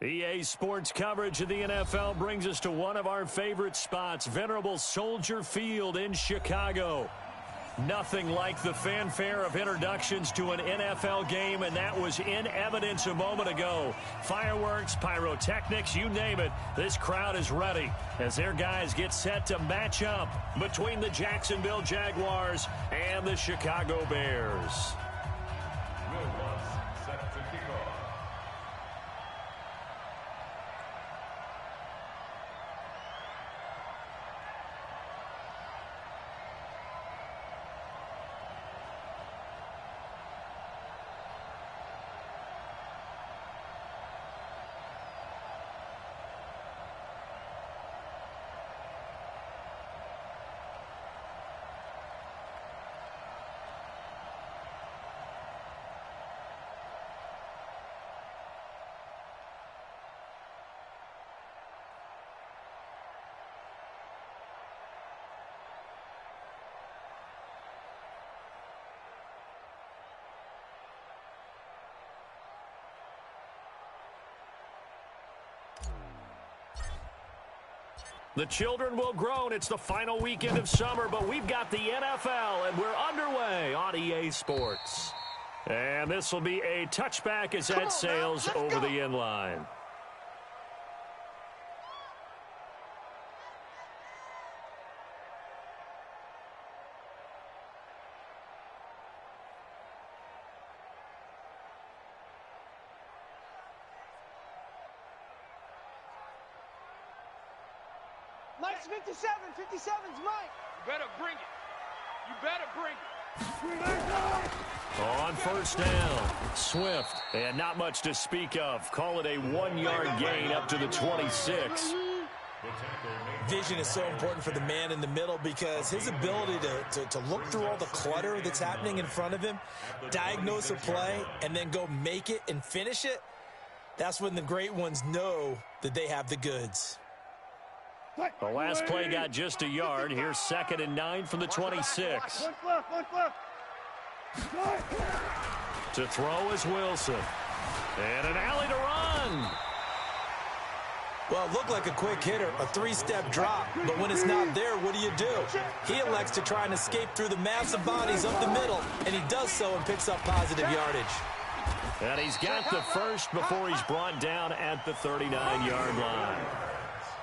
EA Sports coverage of the NFL brings us to one of our favorite spots, venerable Soldier Field in Chicago. Nothing like the fanfare of introductions to an NFL game, and that was in evidence a moment ago. Fireworks, pyrotechnics, you name it, this crowd is ready as their guys get set to match up between the Jacksonville Jaguars and the Chicago Bears. Set to kick off. The children will groan. It's the final weekend of summer, but we've got the NFL, and we're underway on EA Sports. And this will be a touchback as that sails over the end line. Mike's 57. 57's Mike. You better bring it. You better bring it. On first down, Swift. And not much to speak of. Call it a 1-yard gain up to the 26. Vision is so important for the man in the middle because his ability to look through all the clutter that's happening in front of him, diagnose a play, and then go make it and finish it, that's when the great ones know that they have the goods. The last play got just a yard. Here's 2nd and 9 from the 26. To throw is Wilson. And an alley to run. Well, it looked like a quick hitter, a 3-step drop. But when it's not there, what do? He elects to try and escape through the massive bodies up the middle, and he does so and picks up positive yardage. And he's got the first before he's brought down at the 39-yard line.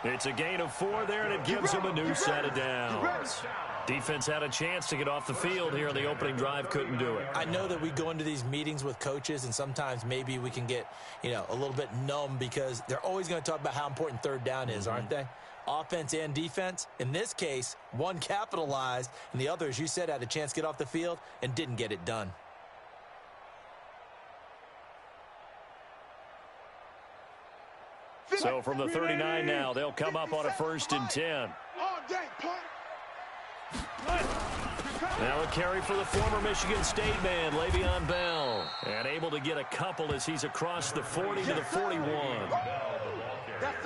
It's a gain of 4 there, and it gives him a new set of downs. Defense had a chance to get off the field here on the opening drive, couldn't do it. I know that we go into these meetings with coaches, and sometimes maybe we can get, a little bit numb because they're always going to talk about how important third down is, aren't they? Offense and defense. In this case, one capitalized, and the other, as you said, had a chance to get off the field and didn't get it done. So from the 39 now, they'll come up on a 1st and 10. Now a carry for the former Michigan State man, Le'Veon Bell. And able to get a couple as he's across the 40 to the 41.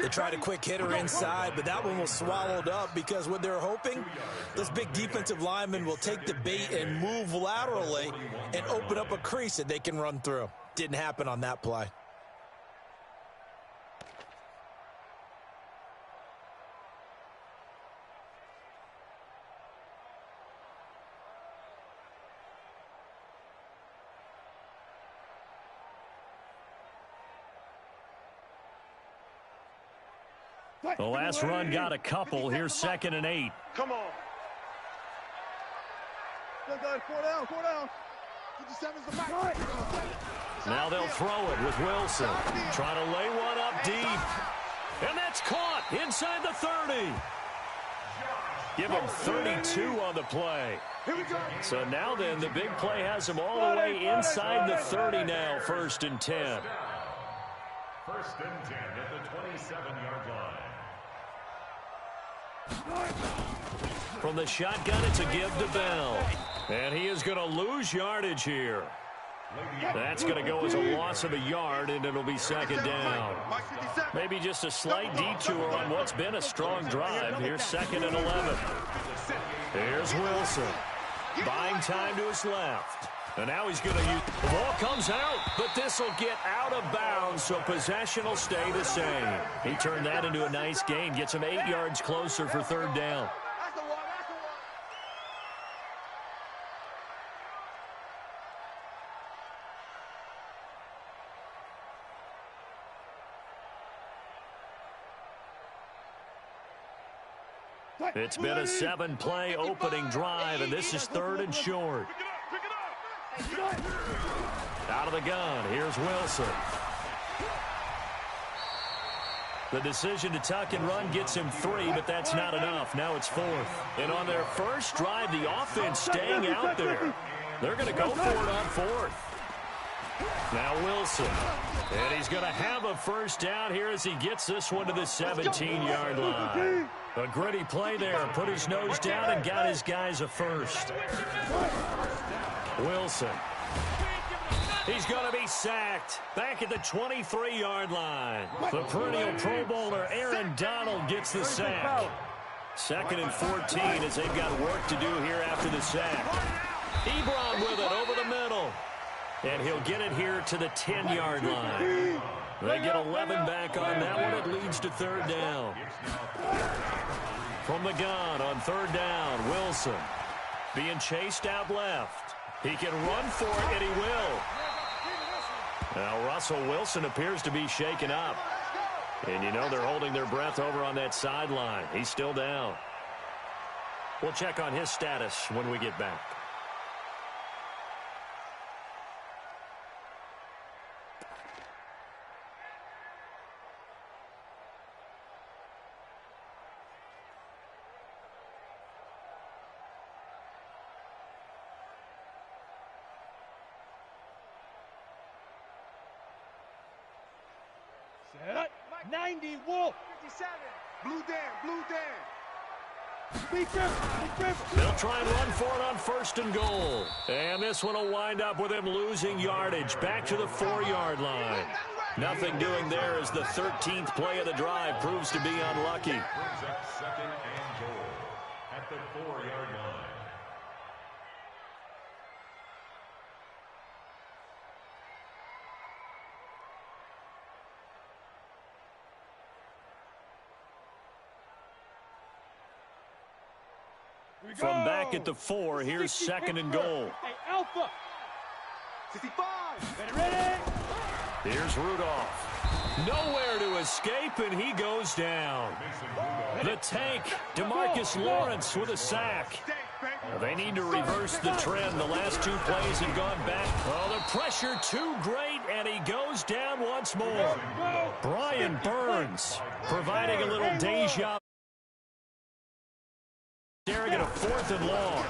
They tried a quick hitter inside, but that one was swallowed up because what they're hoping, this big defensive lineman will take the bait and move laterally and open up a crease that they can run through. Didn't happen on that play. The last run got a couple. Here's 2nd and 8. Come on. Four down. 57's the back. Now they'll throw it with Wilson. Trying to lay one up deep. And that's caught inside the 30. Give him 32 on the play. So now then, the big play has him all the way inside the 30 now, 1st and 10. 1st and 10 at the 27-yard line. From the shotgun, it's a give to Bell. And he is going to lose yardage here. That's going to go as a loss of a yard, and it'll be 2nd down. Maybe just a slight detour on what's been a strong drive. Here's 2nd and 11. Here's Wilson. Buying time to his left. And now he's going to use the ball comes out, but this will get out of bounds, so possession will stay the same. He turned that into a nice gain, gets him 8 yards closer for third down. It's been a 7-play opening drive, and this is third and short. Out of the gun, here's Wilson. The decision to tuck and run gets him 3, but that's not enough. Now it's 4th. And on their first drive, the offense staying out there. They're going to go for it on 4th. Now Wilson. And he's going to have a first down here as he gets this one to the 17-yard line. A gritty play there. Put his nose down and got his guys a first. Wilson. He's going to be sacked. Back at the 23-yard line. The perennial Pro Bowler Aaron Donald gets the sack. 2nd and 14 as they've got work to do here after the sack. Ebron with it over the middle. And he'll get it here to the 10-yard line. They get 11 back on that one. It leads to third down. From the gun on third down, Wilson being chased out left. He can run for it, and he will. Now, Russell Wilson appears to be shaken up. And you know they're holding their breath over on that sideline. He's still down. We'll check on his status when we get back. Set. 90, Wolf. 57. Blue Dan. They'll try and run for it on 1st and goal. And this one will wind up with him losing yardage back to the 4-yard line. Nothing doing there as the 13th play of the drive proves to be unlucky. 2nd and goal at the 4-yard line. From back at the 4, here's 2nd and goal. Hey, Alpha. 65. Ready. Here's Rudolph. Nowhere to escape, and he goes down. The tank, DeMarcus Lawrence with a sack. They need to reverse the trend. The last 2 plays have gone back. Oh, the pressure too great, and he goes down once more. Brian Burns providing a little deja. Staring at a 4th and long.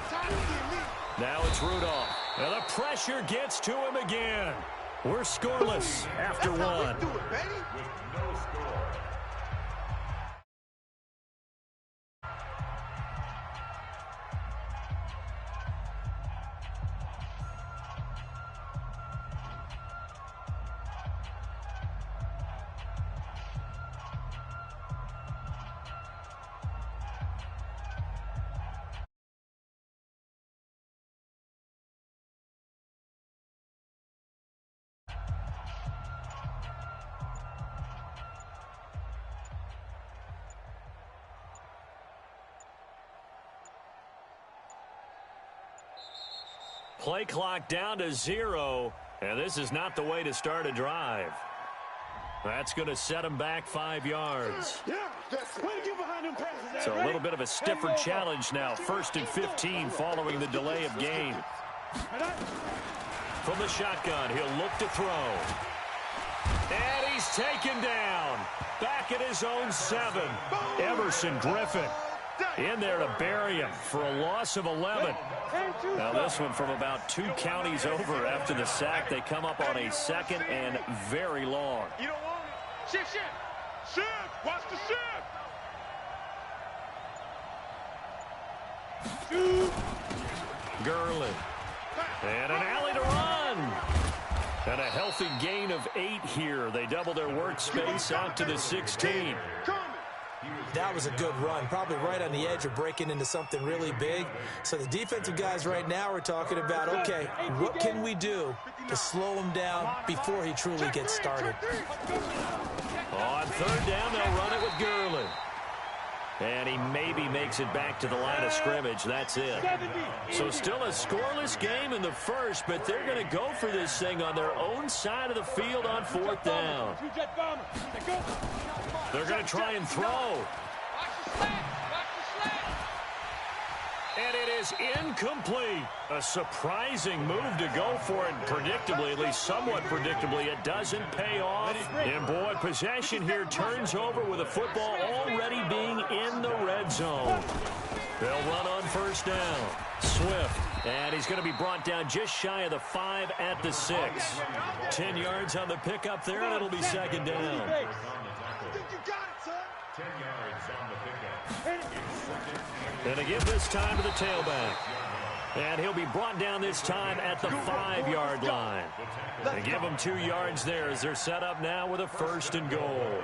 Now it's Rudolph. And the pressure gets to him again. We're scoreless after 1. With no score. Play clock down to 0, and this is not the way to start a drive. That's going to set him back 5 yards. So a little bit of a stiffer challenge now. 1st and 15 following the delay of game. From the shotgun, he'll look to throw. And he's taken down. Back at his own 7. Emerson Griffin in there to bury him for a loss of 11. Now this one from about 2 counties over after the sack. They come up on a 2nd and very long. You don't want it. Shift. Shift. Watch the shift. Gurley. And an alley to run. And a healthy gain of 8 here. They double their workspace out to the 16. That was a good run, probably right on the edge of breaking into something really big. So the defensive guys right now are talking about, okay, what can we do to slow him down before he truly gets started? On third down, they'll run it with Gurley. And he maybe makes it back to the line of scrimmage. That's it. So still a scoreless game in the first, but they're going to go for this thing on their own side of the field on fourth down. They're going to try and throw. And it is incomplete. A surprising move to go for it predictably, at least somewhat predictably. It doesn't pay off. And, boy, possession here turns over with the football already being in the red zone. They'll run on first down. Swift. And he's going to be brought down just shy of the 5 at the 6. 10 yards on the pickup there, and it'll be second down. 10 yards on the pickup. And they give this time to the tailback. And he'll be brought down this time at the 5-yard line. They give him 2 yards there as they're set up now with a first and goal.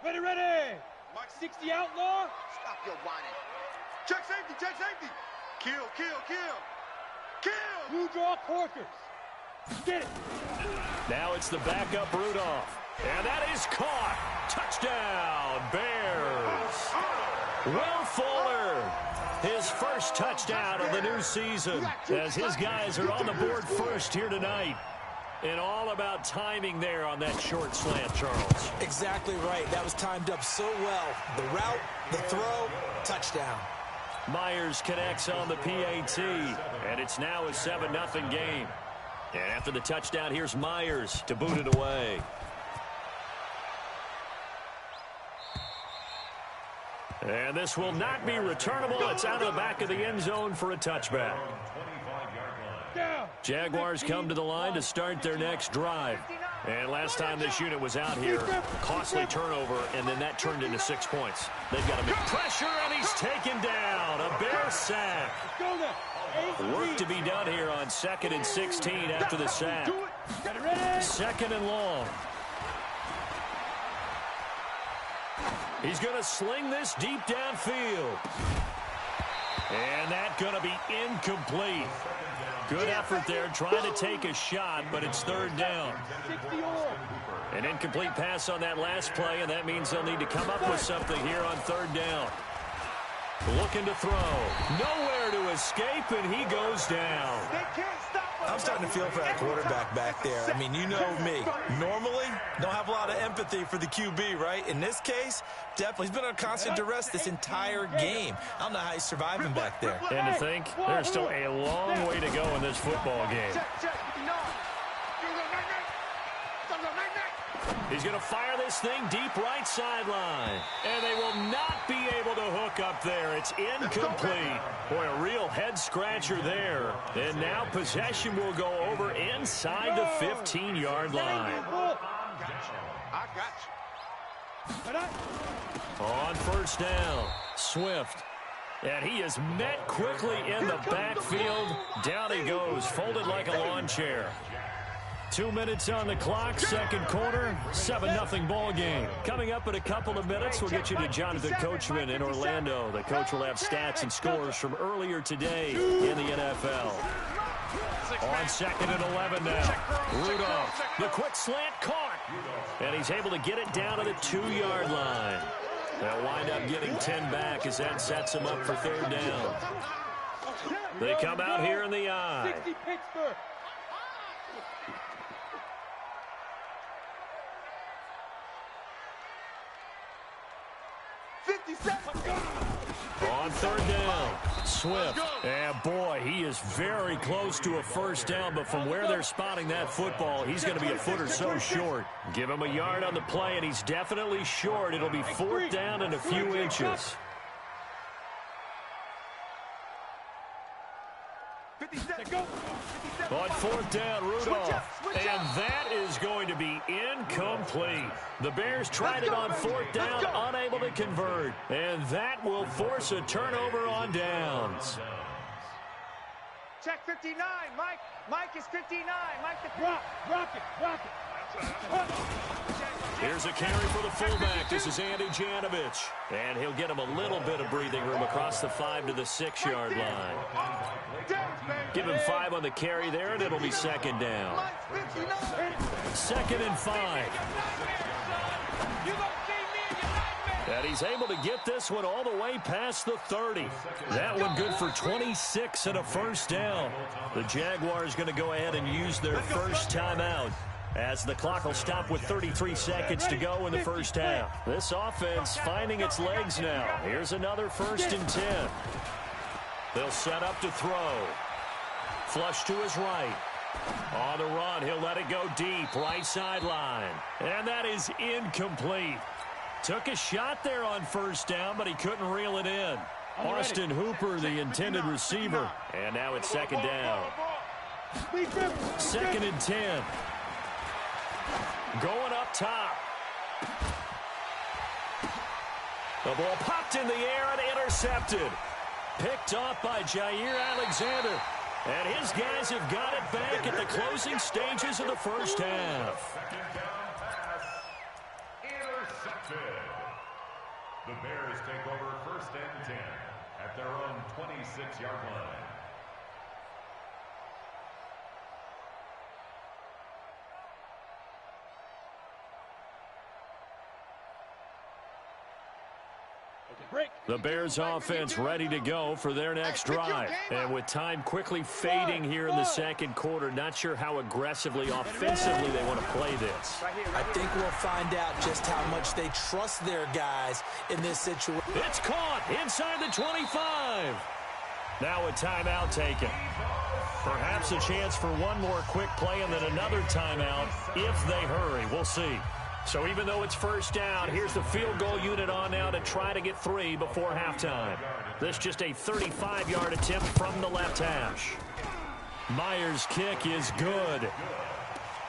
Ready, ready. Mark 60 outlaw. Stop your whining. Check safety, check safety. Kill, kill, kill. Kill. Blue draw Corkers. Get it. Now it's the backup Rudolph. And that is caught. Touchdown, Bears. Will Fuller, his first touchdown of the new season, as his guys are on the board first here tonight. And all about timing there on that short slant, Charles. Exactly right. That was timed up so well. The route, the throw, touchdown. Myers connects on the PAT, and it's now a 7-0 game. And after the touchdown, here's Myers to boot it away. And this will not be returnable. It's out of the back of the end zone for a touchback. Jaguars come to the line to start their next drive. And last time this unit was out here, costly turnover, and then that turned into 6 points. They've got to make pressure, and he's taken down. A Bear sack. Work to be done here on 2nd and 16 after the sack. 2nd and long. He's going to sling this deep downfield. And that's going to be incomplete. Good effort there, trying to take a shot, but it's third down. An incomplete pass on that last play, and that means they'll need to come up with something here on third down. Looking to throw. Nowhere to escape, and he goes down. I'm starting to feel for that quarterback back there. I mean, you know me. Normally, don't have a lot of empathy for the QB, right? In this case, definitely. He's been on constant duress this entire game. I don't know how he's surviving back there. And to think, there's still a long way to go in this football game. He's going to fire this thing deep right sideline. And they will not be able to hook up there. It's incomplete. Boy, a real head-scratcher there. And now possession will go over inside the 15-yard line. I got you. On first down, Swift. And he is met quickly in the backfield. Down he goes, folded like a lawn chair. 2 minutes on the clock, second quarter, 7-0 ball game. Coming up in a couple of minutes, we'll get you to Jonathan Coachman in Orlando. The coach will have stats and scores from earlier today in the NFL. On 2nd and 11 now. Rudolph, the quick slant caught. And he's able to get it down to the 2-yard line. They'll wind up getting 10 back as that sets him up for third down. They come out here in the eye. 60 Pittsburgh. On third down, Swift. And boy, he is very close to a first down, but from where they're spotting that football, he's going to be a foot or so short. Give him a yard on the play, and he's definitely short. It'll be fourth down and a few inches. 57. On fourth down, Rudolph. And that is going to be incomplete. The Bears tried it on fourth down, unable to convert. And that will force a turnover on downs. Check 59, Mike. Mike is 59. Mike the rock it. Here's a carry for the fullback. This is Andy Janovich. And he'll get him a little bit of breathing room across the 5 to the 6-yard line. Give him 5 on the carry there, and it'll be second down. Second and 5. And he's able to get this one all the way past the 30. That one good for 26 and a first down. The Jaguars going to go ahead and use their first timeout, as the clock will stop with 33 seconds to go in the first half. This offense finding its legs now. Here's another 1st and 10. They'll set up to throw. Flush to his right. On the run, he'll let it go deep, right sideline. And that is incomplete. Took a shot there on first down, but he couldn't reel it in. Austin Hooper, the intended receiver. And now it's second down. Second and 10. Going up top. The ball popped in the air and intercepted. Picked off by Jair Alexander. And his guys have got it back at the closing stages of the first half. The Bears take over 1st and 10 at their own 26-yard line. The Bears offense ready to go for their next drive. And with time quickly fading here in the second quarter, not sure how aggressively, offensively they want to play this. I think we'll find out just how much they trust their guys in this situation. It's caught inside the 25. Now a timeout taken. Perhaps a chance for one more quick play and then another timeout if they hurry. We'll see. So even though it's first down, here's the field goal unit on now to try to get 3 before halftime. This just a 35-yard attempt from the left hash. Myers' kick is good.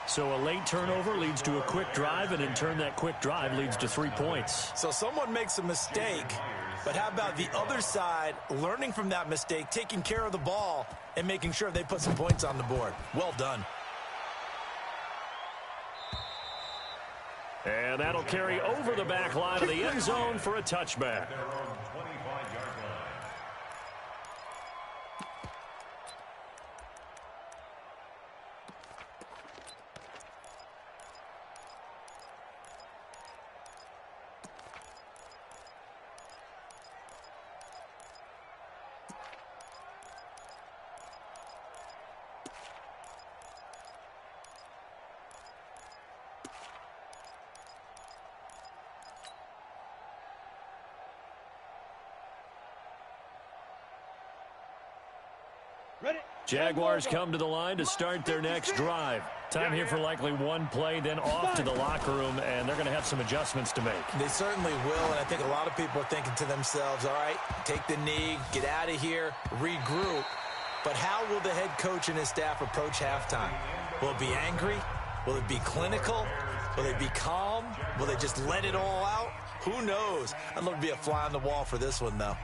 So a late turnover leads to a quick drive, and in turn that quick drive leads to 3 points. So someone makes a mistake, but how about the other side learning from that mistake, taking care of the ball, and making sure they put some points on the board? Well done. And that'll carry over the back line of the end zone for a touchback. Jaguars come to the line to start their next drive. Time here for likely one play, then off to the locker room, and they're going to have some adjustments to make. They certainly will, and I think a lot of people are thinking to themselves, all right, take the knee, get out of here, regroup. But how will the head coach and his staff approach halftime? Will it be angry? Will it be clinical? Will they be calm? Will they just let it all out? Who knows? I'd love to be a fly on the wall for this one, though.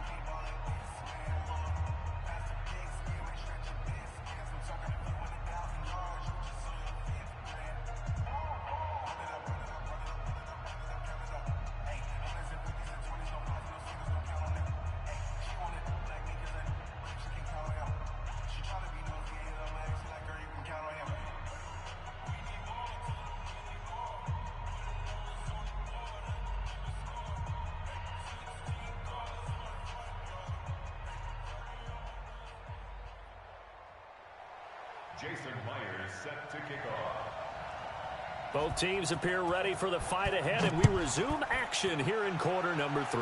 Jason Myers set to kick off. Both teams appear ready for the fight ahead, and we resume action here in quarter number 3.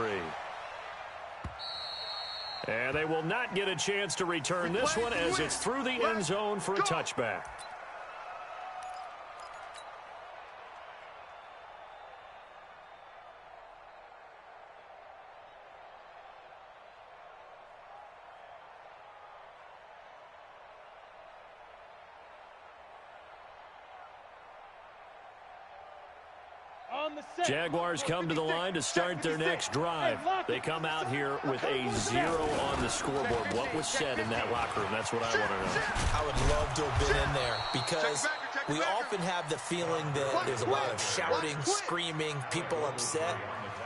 And they will not get a chance to return this one as it's through the end zone for a touchback. Jaguars come to the line to start their next drive. They come out here with a 0 on the scoreboard. What was said in that locker room? That's what I want to know. I would love to have been in there because we often have the feeling that there's a lot of shouting, screaming, people upset.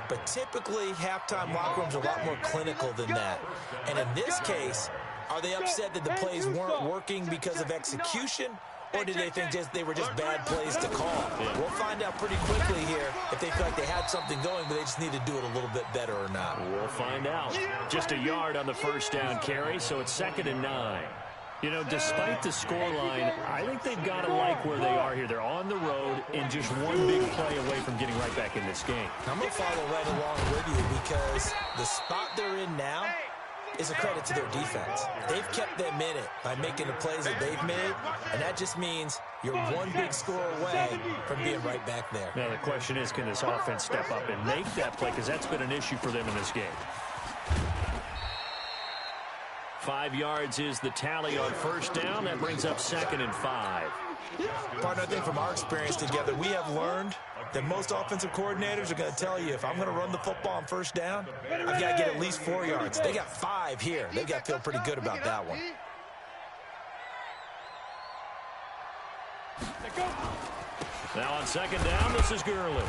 But typically, halftime locker rooms are a lot more clinical than that. And in this case, are they upset that the plays weren't working because of execution? Or did they think they were just bad plays to call? Yeah. We'll find out pretty quickly here if they feel like they had something going, but they just need to do it a little bit better or not. We'll find out. Just a yard on the first down carry, so it's 2nd and 9. You know, despite the scoreline, I think they've got to like where they are here. They're on the road and just one big play away from getting right back in this game. I'm going to follow right along with you because the spot they're in now is a credit to their defense. They've kept them in it by making the plays that they've made, and that just means you're one big score away from being right back there. Now, the question is, can this offense step up and make that play? Because that's been an issue for them in this game. 5 yards is the tally on first down. That brings up 2nd and 5. Partner, I think from our experience together, we have learned that most offensive coordinators are going to tell you, if I'm going to run the football on first down, I've got to get at least 4 yards. They got 5 here. They've got to feel pretty good about that one. Now on 2nd down, this is Gurley.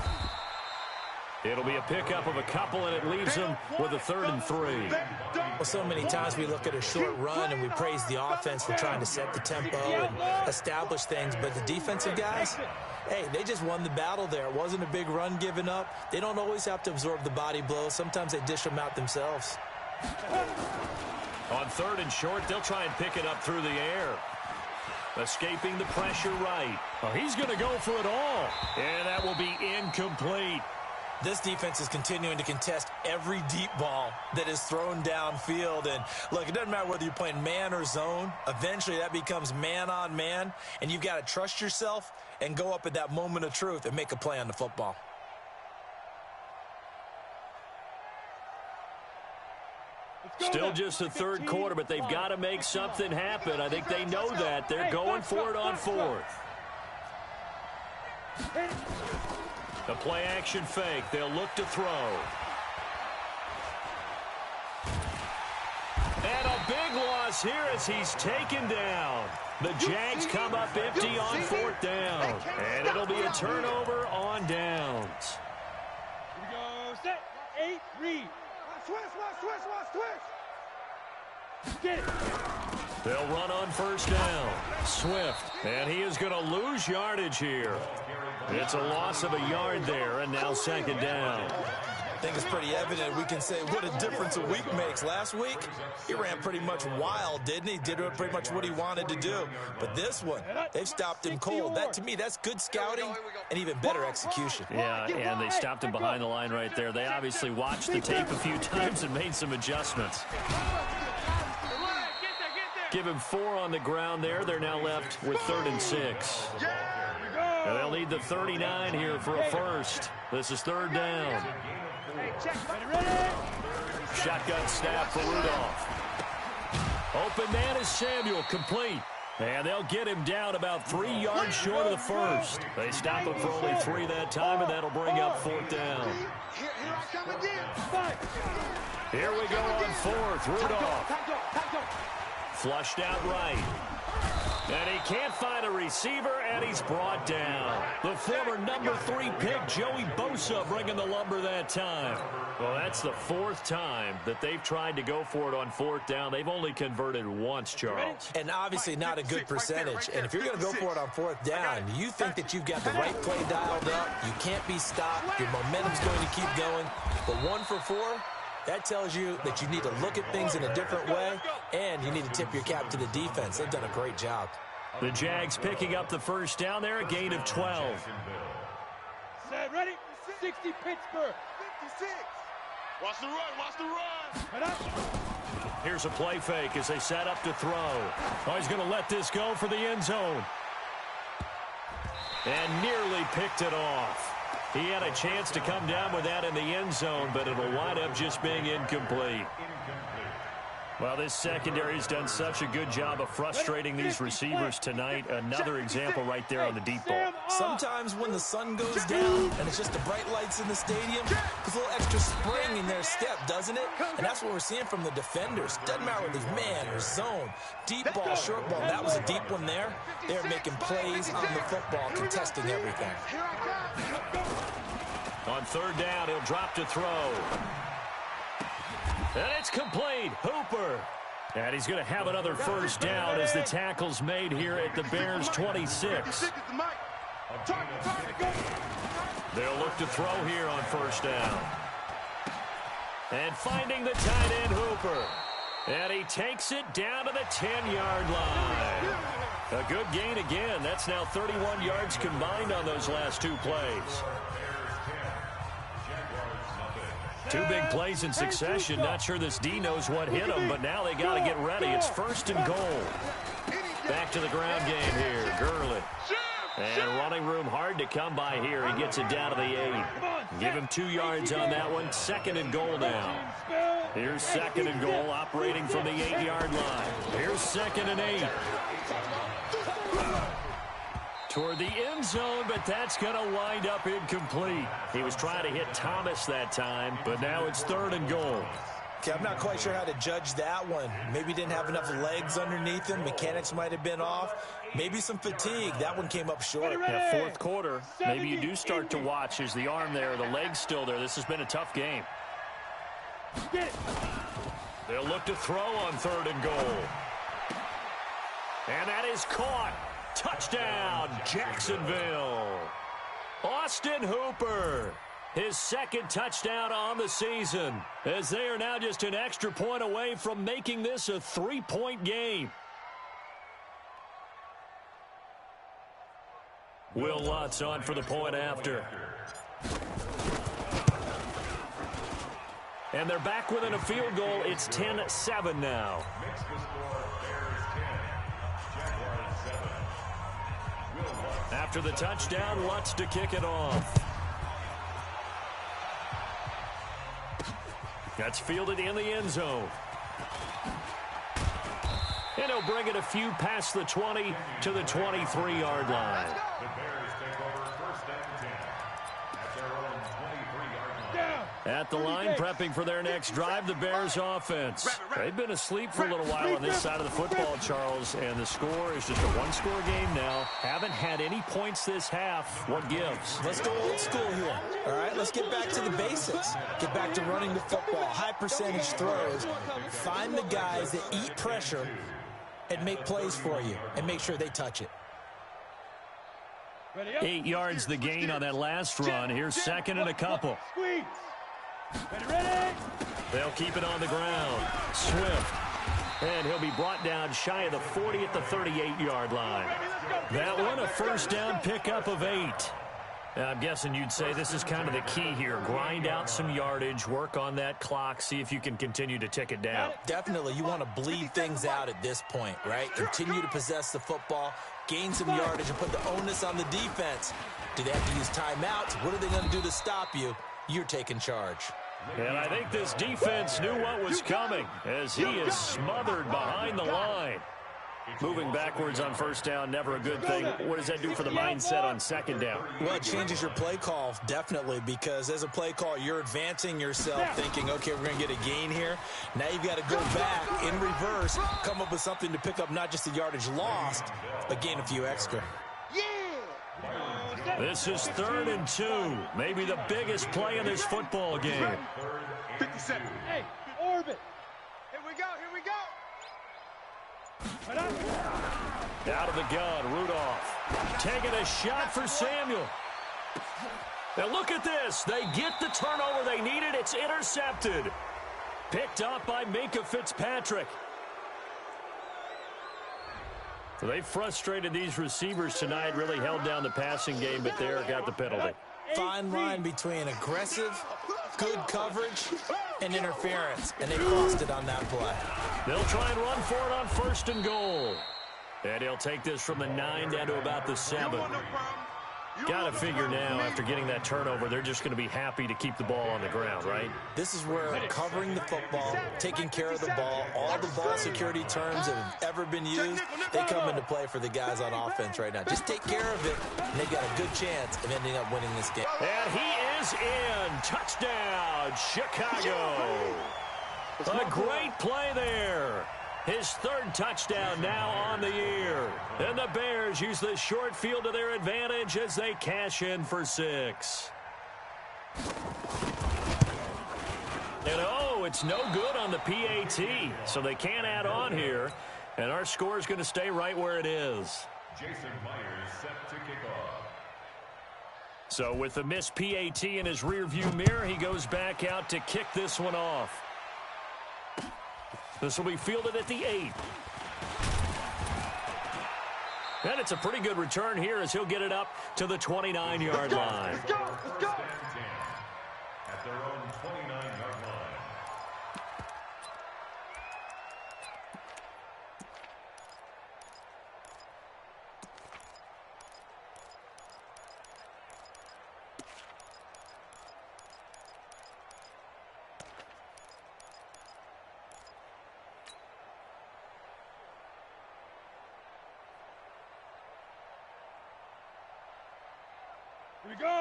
It'll be a pickup of a couple, and it leaves them with a 3rd and 3. Well, so many times we look at a short run and we praise the offense for trying to set the tempo and establish things, but the defensive guys, hey, they just won the battle there. It wasn't a big run given up. They don't always have to absorb the body blows. Sometimes they dish them out themselves. On 3rd and short, they'll try and pick it up through the air. Escaping the pressure right. Oh, he's going to go for it all, and that will be incomplete. This defense is continuing to contest every deep ball that is thrown downfield. And, look, it doesn't matter whether you're playing man or zone. Eventually, that becomes man-on-man, and you've got to trust yourself and go up at that moment of truth and make a play on the football. Still just the 3rd quarter, but they've got to make something happen. I think they know that. They're going for it on 4th. The play-action fake. They'll look to throw. And a big loss here as he's taken down. The Jags come up empty on 4th down. And it'll be a turnover on downs. Here we go. Set. 8. Read. Switch. Get it. They'll run on first down. Swift. And he is going to lose yardage here. It's a loss of a yard there, and now 2nd down. I think it's pretty evident. We can say what a difference a week makes. Last week, he ran pretty much wild, didn't he? Did pretty much what he wanted to do. But this one, they've stopped him cold. That, to me, that's good scouting and even better execution. Yeah, and they stopped him behind the line right there. They obviously watched the tape a few times and made some adjustments. Give him 4 on the ground there. They're now left with 3rd and 6. And they'll need the 39 here for a first. This is 3rd down. Shotgun snap for Rudolph. Open man is Samuel, complete. And they'll get him down about 3 yards short of the first. They stop him for only 3 that time, and that'll bring up 4th down. Here we go on 4th. Rudolph. Flushed out right. And he can't find a receiver, and he's brought down. The former number 3 pick, Joey Bosa, bringing the lumber that time. Well, that's the 4th time that they've tried to go for it on 4th down. They've only converted once, Charles. And obviously not a good percentage. And if you're going to go for it on 4th down, you think that you've got the right play dialed up. You can't be stopped. Your momentum's going to keep going. But 1 for 4, that tells you that you need to look at things in a different way, and you need to tip your cap to the defense. They've done a great job. The Jags picking up the first down there, a gain of 12. Set, ready? 60 Pittsburgh. 56. Watch the run. Here's a play fake as they set up to throw. Oh, he's going to let this go for the end zone. And nearly picked it off. He had a chance to come down with that in the end zone, but it'll wind up just being incomplete. Well, this secondary has done such a good job of frustrating these receivers tonight. Another example right there on the deep ball. Sometimes when the sun goes down and it's just the bright lights in the stadium, there's a little extra spring in their step, doesn't it? And that's what we're seeing from the defenders. Doesn't matter whether it's man or zone, deep ball, short ball. That was a deep one there. They're making plays on the football, contesting everything. On third down, he'll drop to throw. And it's complete. Hooper. And he's going to have another first down as the tackle's made here at the Bears' 26. They'll look to throw here on first down. And finding the tight end, Hooper. And he takes it down to the 10-yard line. A good gain again. That's now 31 yards combined on those last two plays. Two big plays in succession. Not sure this D knows what hit him, but now they got to get ready. It's first and goal. Back to the ground game here. Gurley. And running room hard to come by here. He gets it down to the 8. Give him 2 yards on that one. Second and goal now. Here's second and goal operating from the 8-yard line. Here's second and 8. Toward the end zone, but that's going to wind up incomplete. He was trying to hit Thomas that time, but now it's third and goal. Okay, I'm not quite sure how to judge that one. Maybe he didn't have enough legs underneath him. Mechanics might have been off. Maybe some fatigue. That one came up short. Yeah, fourth quarter, maybe you do start to watch. Is the arm there, the leg's still there. This has been a tough game. They'll look to throw on third and goal. And that is caught. Touchdown, Jacksonville. Austin Hooper, his second touchdown on the season, as they are now just an extra point away from making this a 3-point game. Will Lutz on for the point after. And they're back within a field goal. It's 10-7 now. After the touchdown, Lutz to kick it off. That's fielded in the end zone. And he'll bring it a few past the 20 to the 23-yard line. The Bears take over first and 10 at their own 23-yard line. At the line, prepping for their next drive, the Bears offense. They've been asleep for a little while on this side of the football, Charles, and the score is just a one-score game now. Haven't had any points this half. What gives? Let's go old school here. All right, let's get back to the basics. Get back to running the football, high percentage throws. Find the guys that eat pressure and make plays for you and make sure they touch it. 8 yards the gain on that last run. Here's second and a couple. Ready? They'll keep it on the ground. Swift. And he'll be brought down shy of the 40 at the 38-yard line. That one a first down pickup of 8. I'm guessing you'd say this is kind of the key here. Grind out some yardage, work on that clock, see if you can continue to tick it down. Definitely, you want to bleed things out at this point, right? Continue to possess the football, gain some yardage, and put the onus on the defense. Do they have to use timeouts? What are they going to do to stop you? You're taking charge. And I think this defense knew what was coming as he is smothered behind the line. Moving backwards on first down, never a good thing. What does that do for the mindset on second down? Well, it changes your play call, definitely, because as a play call, you're advancing yourself thinking, okay, we're going to get a gain here. Now you've got to go back in reverse, come up with something to pick up not just the yardage lost, but gain a few extra. This is 3rd and 2. Maybe the biggest play in this football game. 57. Hey, orbit. Here we go, here we go. Out of the gun, Rudolph. Taking a shot for Samuel. Now look at this. They get the turnover they needed. It's intercepted. Picked up by Minka Fitzpatrick. So they frustrated these receivers tonight, really held down the passing game, but there got the penalty. Fine line between aggressive, good coverage, and interference, and they crossed it on that play. They'll try and run for it on 1st and goal. And he'll take this from the 9 down to about the 7. Got to figure now, after getting that turnover, they're just going to be happy to keep the ball on the ground, right? This is where covering the football, taking care of the ball, all the ball security terms that have ever been used, they come into play for the guys on offense right now. Just take care of it, and they've got a good chance of ending up winning this game. And he is in. Touchdown, Chicago. A great play there. His third touchdown now on the year. And the Bears use the short field to their advantage as they cash in for 6. And oh, it's no good on the PAT, so they can't add on here. And our score is going to stay right where it is. Jason Myers set to kick off. So with the missed PAT in his rearview mirror, he goes back out to kick this one off. This will be fielded at the 8. And it's a pretty good return here as he'll get it up to the 29-yard line. Let's go. At their own 29-yard line.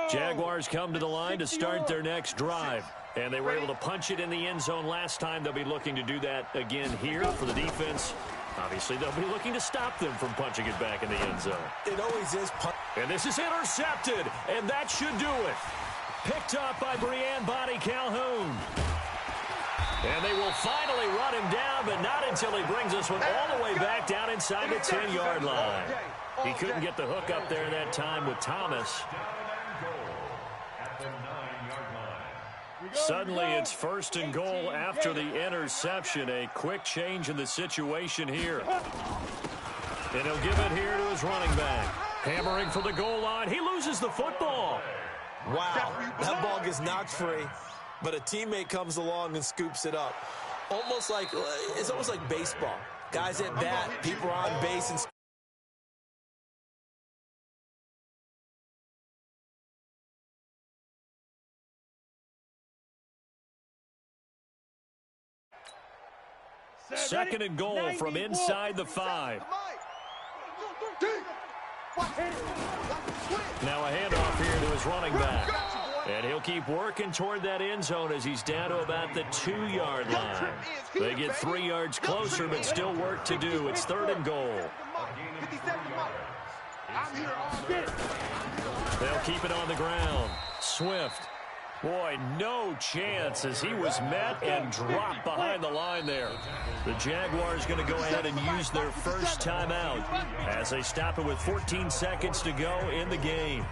Jaguars come to the line to start their next drive. And they were able to punch it in the end zone last time. They'll be looking to do that again here for the defense. Obviously, they'll be looking to stop them from punching it back in the end zone. It always is. And this is intercepted, and that should do it. Picked up by Brianne Bonnie Calhoun. And they will finally run him down, but not until he brings this one all the way back down inside the 10-yard line. He couldn't get the hook up there that time with Thomas. Suddenly, it's 1st and goal after the interception. A quick change in the situation here. And he'll give it here to his running back. Hammering for the goal line. He loses the football. Wow, that ball gets knocked free, but a teammate comes along and scoops it up. It's almost like baseball. Guys at bat, people are on base and Second and goal from inside the 5. Now a handoff here to his running back. And he'll keep working toward that end zone as he's down to about the 2-yard line. They get 3 yards closer, but still work to do. It's 3rd and goal. They'll keep it on the ground. Swift. Boy, no chance as he was met and dropped behind the line there. The Jaguars going to go ahead and use their first timeout as they stop it with 14 seconds to go in the game.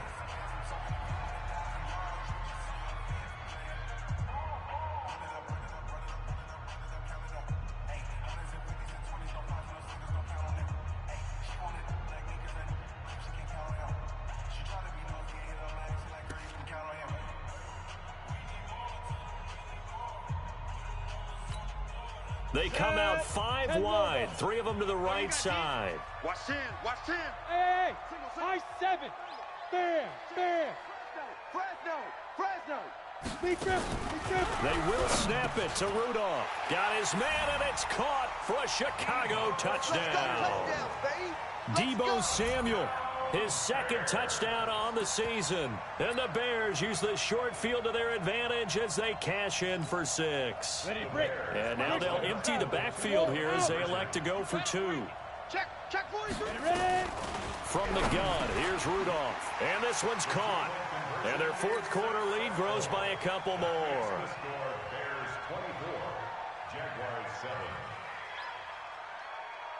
They come out 5 wide, 3 of them to the right side. Watch 10, watch 10. Hey, high 7. There. Fresno. They will snap it to Rudolph. Got his man, and it's caught for a Chicago touchdown. Deebo Samuel, his 2nd touchdown on the season. And the Bears use the short field to their advantage as they cash in for 6. And now they'll empty the backfield here as they elect to go for 2. Check, boys. From the gun, here's Rudolph. And this one's caught. And their 4th quarter lead grows by a couple more. Bears 24, Jaguars 7.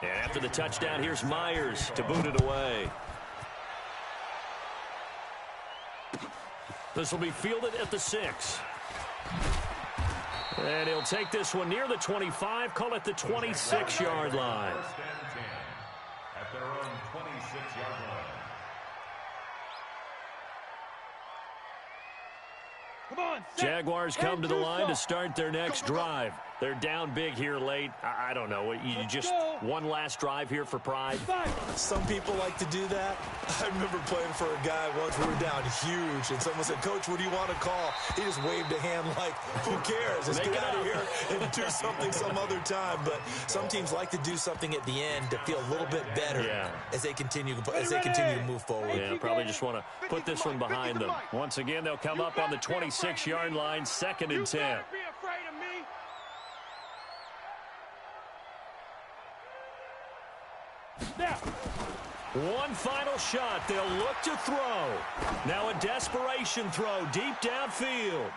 And after the touchdown, here's Myers to boot it away. This will be fielded at the 6. And he'll take this one near the 25, call it the 26-yard line. First and 10 at their own 26-yard line. Come on, Jaguars come to the line to start their next drive. They're down big here late. I don't know. You just one last drive here for pride. Some people like to do that. I remember playing for a guy once. We were down huge, and someone said, "Coach, what do you want to call?" He just waved a hand like, "Who cares? Let's get out of here and do something some other time." But some teams like to do something at the end to feel a little bit better as they continue to move forward. Yeah, probably just want to put this one behind them. Once again, they'll come up on the 26-yard line, 2nd and 10. One final shot. They'll look to throw. Now a desperation throw deep downfield.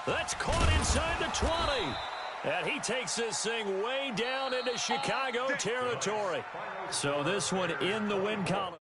That's caught inside the 20. And he takes this thing way down into Chicago territory. So this one in the win column.